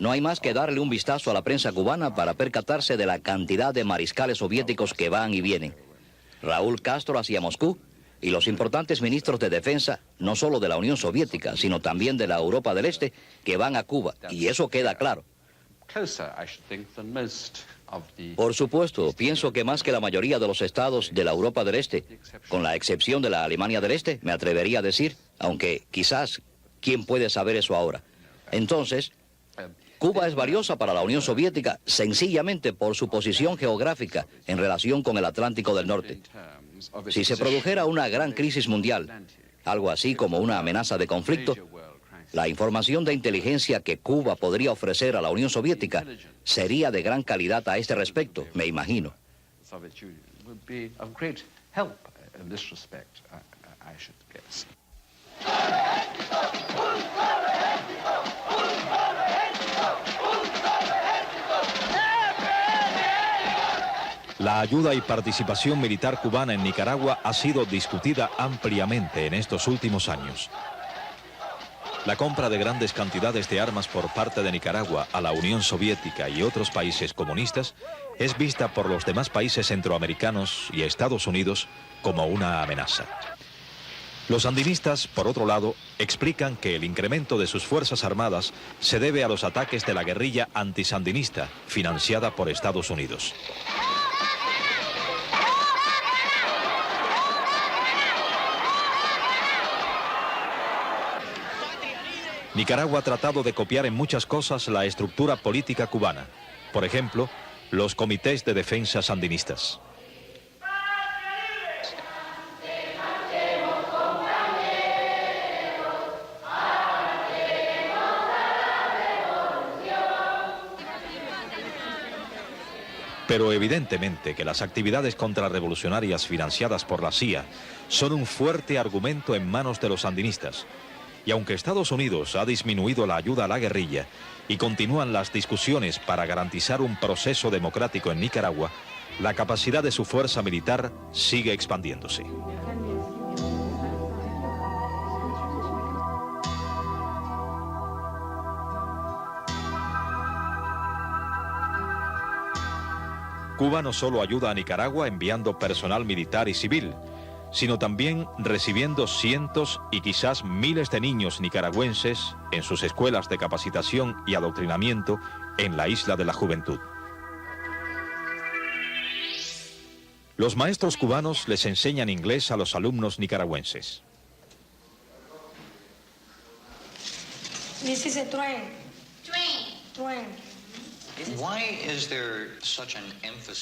No hay más que darle un vistazo a la prensa cubana para percatarse de la cantidad de mariscales soviéticos que van y vienen. Raúl Castro hacia Moscú y los importantes ministros de defensa, no solo de la Unión Soviética, sino también de la Europa del Este, que van a Cuba, y eso queda claro. Por supuesto, pienso que más que la mayoría de los estados de la Europa del Este, con la excepción de la Alemania del Este, me atrevería a decir, aunque quizás, ¿quién puede saber eso ahora? Entonces, Cuba es valiosa para la Unión Soviética sencillamente por su posición geográfica en relación con el Atlántico del Norte. Si se produjera una gran crisis mundial, algo así como una amenaza de conflicto, la información de inteligencia que Cuba podría ofrecer a la Unión Soviética sería de gran calidad a este respecto, me imagino. La ayuda y participación militar cubana en Nicaragua ha sido discutida ampliamente en estos últimos años. La compra de grandes cantidades de armas por parte de Nicaragua a la Unión Soviética y otros países comunistas es vista por los demás países centroamericanos y Estados Unidos como una amenaza. Los sandinistas, por otro lado, explican que el incremento de sus fuerzas armadas se debe a los ataques de la guerrilla antisandinista financiada por Estados Unidos. Nicaragua ha tratado de copiar en muchas cosas la estructura política cubana. Por ejemplo, los comités de defensa sandinistas. Pero evidentemente que las actividades contrarrevolucionarias financiadas por la CIA son un fuerte argumento en manos de los sandinistas. Y aunque Estados Unidos ha disminuido la ayuda a la guerrilla y continúan las discusiones para garantizar un proceso democrático en Nicaragua, la capacidad de su fuerza militar sigue expandiéndose. Cuba no solo ayuda a Nicaragua enviando personal militar y civil, sino también recibiendo cientos y quizás miles de niños nicaragüenses en sus escuelas de capacitación y adoctrinamiento en la Isla de la Juventud. Los maestros cubanos les enseñan inglés a los alumnos nicaragüenses. This is a train. Train.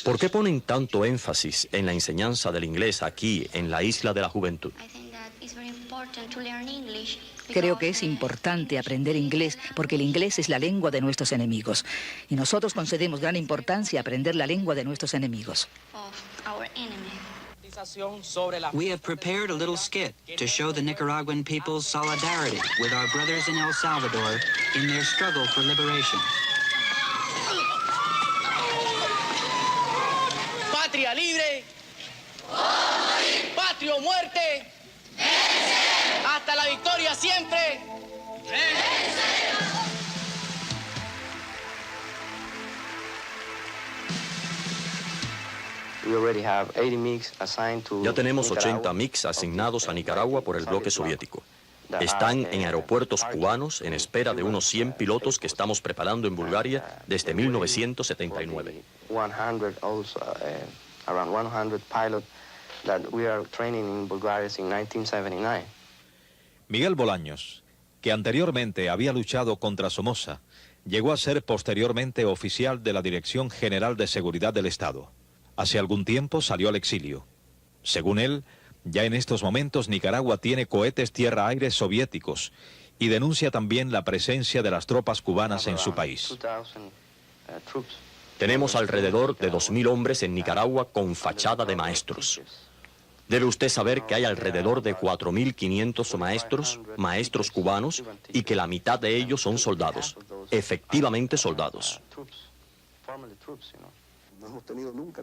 ¿Por qué ponen tanto énfasis en la enseñanza del inglés aquí, en la Isla de la Juventud? Creo que es importante aprender inglés porque el inglés es la lengua de nuestros enemigos. Y nosotros concedemos gran importancia a aprender la lengua de nuestros enemigos. We have prepared a little skit to show the Nicaraguan people's solidarity with our brothers in El Salvador in their struggle for liberation. Patria libre, patria o muerte, hasta la victoria siempre. Ya tenemos 80 MiGs asignados a Nicaragua por el bloque soviético. Están en aeropuertos cubanos en espera de unos 100 pilotos que estamos preparando en Bulgaria desde 1979. Miguel Bolaños, que anteriormente había luchado contra Somoza, llegó a ser posteriormente oficial de la Dirección General de Seguridad del Estado. Hace algún tiempo salió al exilio. Según él, ya en estos momentos Nicaragua tiene cohetes tierra-aire soviéticos y denuncia también la presencia de las tropas cubanas en su país. Tenemos alrededor de 2.000 hombres en Nicaragua con fachada de maestros. Debe usted saber que hay alrededor de 4.500 maestros cubanos, y que la mitad de ellos son soldados, efectivamente soldados.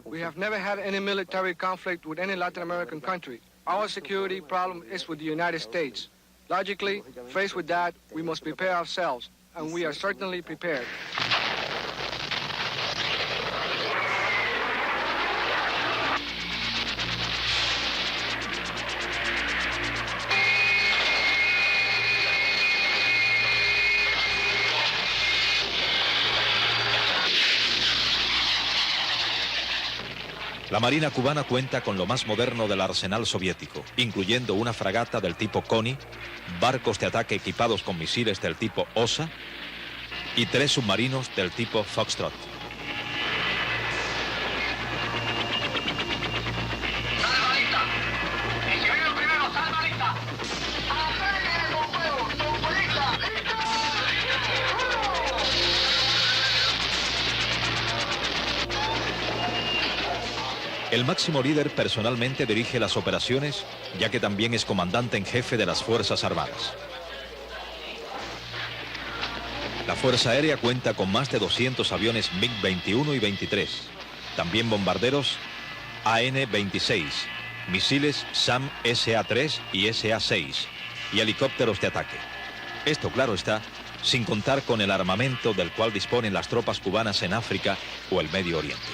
We have never had any military conflict with any Latin American country. Our security problem is with the United States. Logically, faced with that, we must prepare ourselves, and we are certainly prepared. La Marina cubana cuenta con lo más moderno del arsenal soviético, incluyendo una fragata del tipo Konni, barcos de ataque equipados con misiles del tipo Osa y 3 submarinos del tipo Foxtrot. El máximo líder personalmente dirige las operaciones, ya que también es comandante en jefe de las Fuerzas Armadas. La Fuerza Aérea cuenta con más de 200 aviones MiG-21 y 23, también bombarderos AN-26, misiles SAM SA-3 y SA-6 y helicópteros de ataque. Esto, claro está, sin contar con el armamento del cual disponen las tropas cubanas en África o el Medio Oriente.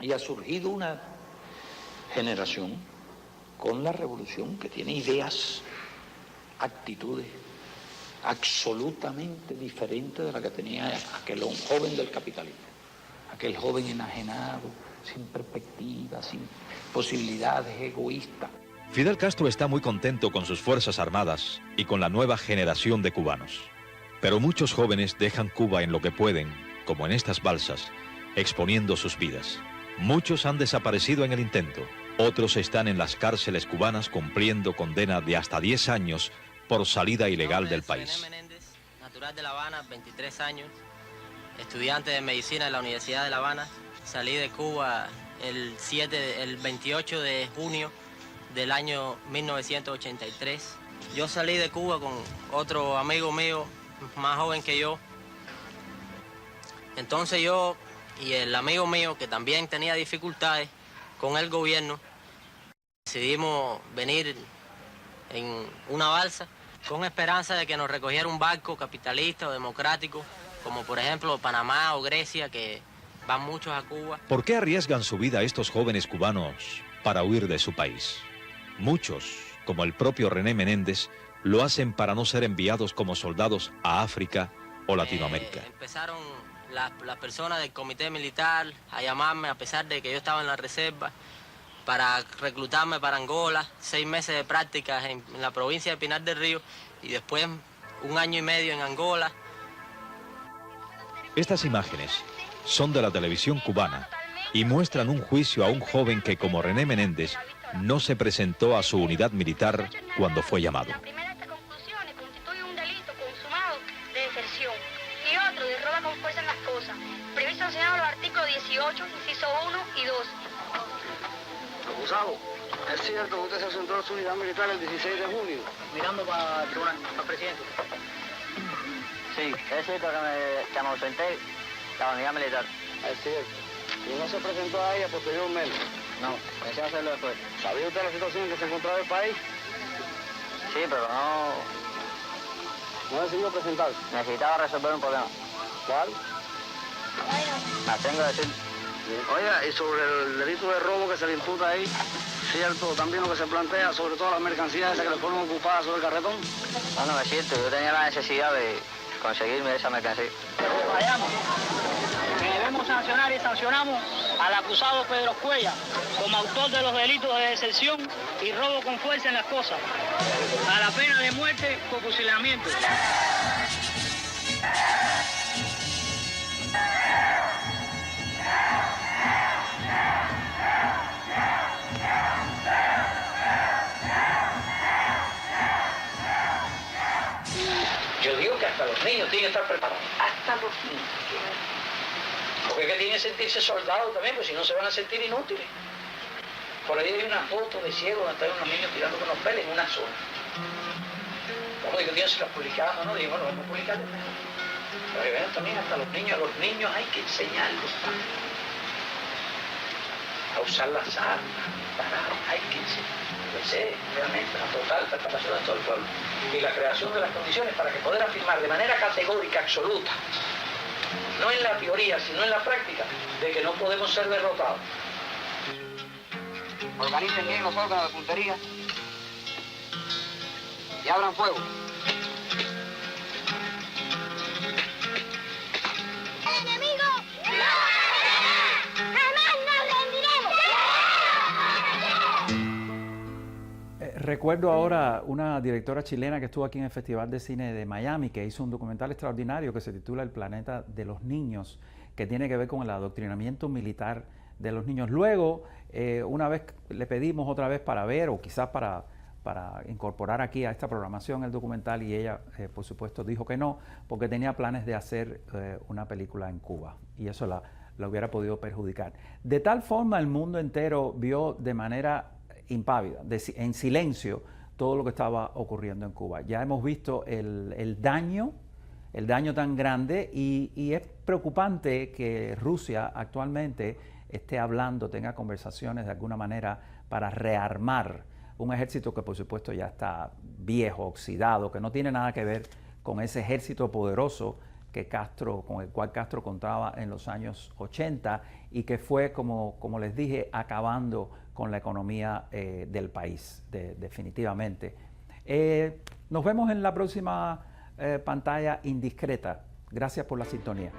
Y ha surgido una generación con la revolución que tiene ideas, actitudes absolutamente diferentes de la que tenía aquel joven del capitalismo, aquel joven enajenado, sin perspectiva, sin posibilidades, egoísta. Fidel Castro está muy contento con sus Fuerzas Armadas y con la nueva generación de cubanos. Pero muchos jóvenes dejan Cuba en lo que pueden, como en estas balsas, exponiendo sus vidas. Muchos han desaparecido en el intento. Otros están en las cárceles cubanas cumpliendo condena de hasta 10 años por salida ilegal del país. René Menéndez, natural de La Habana, 23 años, estudiante de medicina en la Universidad de La Habana. Salí de Cuba el 28 de junio del año 1983. Yo salí de Cuba con otro amigo mío, más joven que yo. Entonces yo y el amigo mío, que también tenía dificultades con el gobierno, decidimos venir en una balsa con esperanza de que nos recogiera un barco capitalista o democrático, como por ejemplo Panamá o Grecia, que van muchos a Cuba. ¿Por qué arriesgan su vida estos jóvenes cubanos para huir de su país? Muchos, como el propio René Menéndez, lo hacen para no ser enviados como soldados a África o Latinoamérica. Empezaron las personas del comité militar a llamarme, a pesar de que yo estaba en la reserva, para reclutarme para Angola, 6 meses de prácticas en la provincia de Pinar del Río y después 1 año y medio en Angola. Estas imágenes son de la televisión cubana y muestran un juicio a un joven que, como René Menéndez, no se presentó a su unidad militar cuando fue llamado. La primera de estas conclusiones constituye un delito consumado de deserción y otro de roba con fuerza en las cosas, previsto sancionado en los artículos 18, inciso 1 y 2. Acusado, ¿es cierto que usted se ausentó de su unidad militar el 16 de junio? Mirando para el tribunal, para el presidente. Sí, es cierto que me ausenté de la unidad militar. Es cierto. ¿Y no se presentó a ella posteriormente? No, pensé hacerlo después. ¿Sabía usted la situación en que se encontraba el país? Sí, pero no... ¿No decidió presentarse? Necesitaba resolver un problema. ¿Cuál? La tengo que decir. Oiga, y sobre el delito de robo que se le imputa ahí, ¿cierto también lo que se plantea sobre todas las mercancías esas que le fueron ocupadas sobre el carretón? No, no es cierto, yo tenía la necesidad de conseguirme esa mercancía. Fallamos, que debemos sancionar y sancionamos al acusado Pedro Cuellar como autor de los delitos de deserción y robo con fuerza en las cosas, a la pena de muerte por fusilamiento. Yo digo que hasta los niños tienen que estar preparados. Hasta los niños. Porque es que tienen que sentirse soldados también, pues si no se van a sentir inútiles. Por ahí hay una foto de ciego donde están unos niños tirando con los peles en una zona. Como digo, Dios se la publicamos, ¿no? Digo, bueno, vamos a publicarlo. Pero que vean también hasta los niños hay que enseñarlos a usar las armas, hay que enseñarlos. Realmente la total participación de todo el pueblo y la creación de las condiciones para que poder afirmar de manera categórica, absoluta, no en la teoría, sino en la práctica, de que no podemos ser derrotados. Organicen bien los órganos de puntería y abran fuego. ¡El enemigo no ganará! ¡Jamás nos rendiremos! Recuerdo ahora una directora chilena que estuvo aquí en el Festival de Cine de Miami, que hizo un documental extraordinario que se titula El planeta de los niños, que tiene que ver con el adoctrinamiento militar de los niños. Luego, una vez le pedimos otra vez para ver, o quizás para incorporar aquí a esta programación el documental, y ella, por supuesto, dijo que no, porque tenía planes de hacer una película en Cuba, y eso la hubiera podido perjudicar. De tal forma, el mundo entero vio de manera impávida, en silencio, todo lo que estaba ocurriendo en Cuba. Ya hemos visto el daño tan grande, y es preocupante que Rusia actualmente esté hablando, tenga conversaciones de alguna manera para rearmar un ejército que por supuesto ya está viejo, oxidado, que no tiene nada que ver con ese ejército poderoso con el cual Castro contaba en los años 80 y que fue, como les dije, acabando con la economía del país, definitivamente. Nos vemos en la próxima pantalla indiscreta. Gracias por la sintonía.